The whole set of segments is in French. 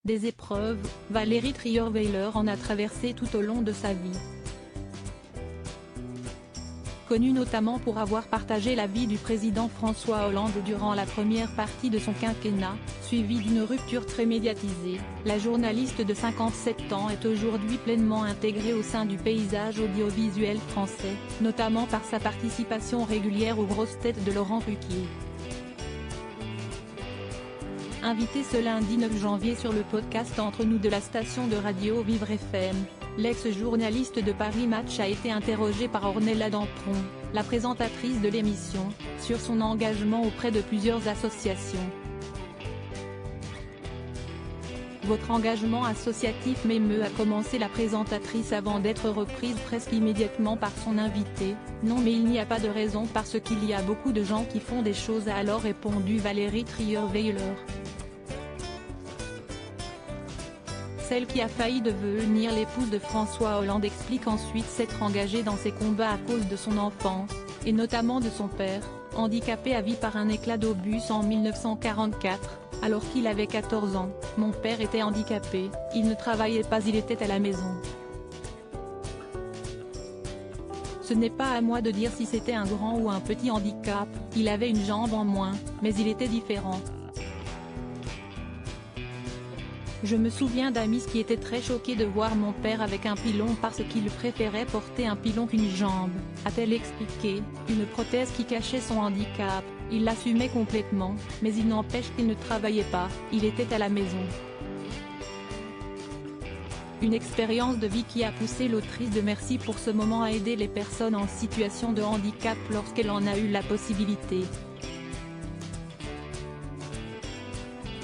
Des épreuves, Valérie Trierweiler en a traversé tout au long de sa vie. Connue notamment pour avoir partagé la vie du président François Hollande durant la première partie de son quinquennat, suivie d'une rupture très médiatisée, la journaliste de 57 ans est aujourd'hui pleinement intégrée au sein du paysage audiovisuel français, notamment par sa participation régulière aux grosses têtes de Laurent Ruquier. Invitée ce lundi 9 janvier sur le podcast Entre nous de la station de radio Vivre FM, l'ex-journaliste de Paris Match a été interrogée par Ornella Dampron, la présentatrice de l'émission, sur son engagement auprès de plusieurs associations. Votre engagement associatif m'émeut, a commencé la présentatrice avant d'être reprise presque immédiatement par son invité. Non, mais il n'y a pas de raison parce qu'il y a beaucoup de gens qui font des choses, a alors répondu Valérie Trierweiler. Celle qui a failli devenir l'épouse de François Hollande explique ensuite s'être engagée dans ses combats à cause de son enfance, et notamment de son père, handicapé à vie par un éclat d'obus en 1944, alors qu'il avait 14 ans. Mon père était handicapé, il ne travaillait pas, il était à la maison. Ce n'est pas à moi de dire si c'était un grand ou un petit handicap, il avait une jambe en moins, mais il était différent. Je me souviens d'amis qui étaient très choqués de voir mon père avec un pilon parce qu'il préférait porter un pilon qu'une jambe, a-t-elle expliqué, une prothèse qui cachait son handicap, il l'assumait complètement, mais il n'empêche qu'il ne travaillait pas, il était à la maison. Une expérience de vie qui a poussé l'autrice de Merci pour ce moment à aider les personnes en situation de handicap lorsqu'elle en a eu la possibilité.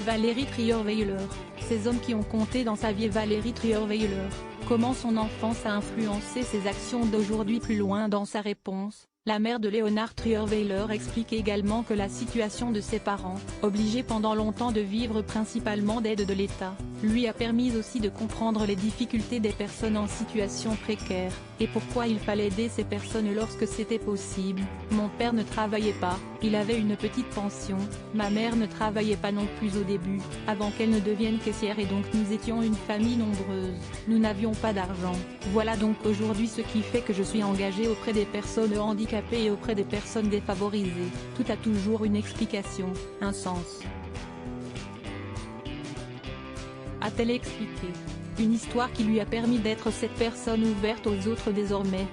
Valérie Trierweiler. Ces hommes qui ont compté dans sa vie. Valérie Trierweiler, comment son enfance a influencé ses actions d'aujourd'hui. Plus loin dans sa réponse, la mère de Léonard Trierweiler explique également que la situation de ses parents, obligés pendant longtemps de vivre principalement d'aide de l'État, lui a permis aussi de comprendre les difficultés des personnes en situation précaire, et pourquoi il fallait aider ces personnes lorsque c'était possible. Mon père ne travaillait pas, il avait une petite pension, ma mère ne travaillait pas non plus au début, avant qu'elle ne devienne caissière, et donc nous étions une famille nombreuse, nous n'avions pas d'argent. Voilà donc aujourd'hui ce qui fait que je suis engagée auprès des personnes handicapées et auprès des personnes défavorisées. Tout a toujours une explication, un sens, a-t-elle expliqué. Une histoire qui lui a permis d'être cette personne ouverte aux autres désormais.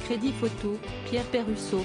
Crédit photo, Pierre Perrusso.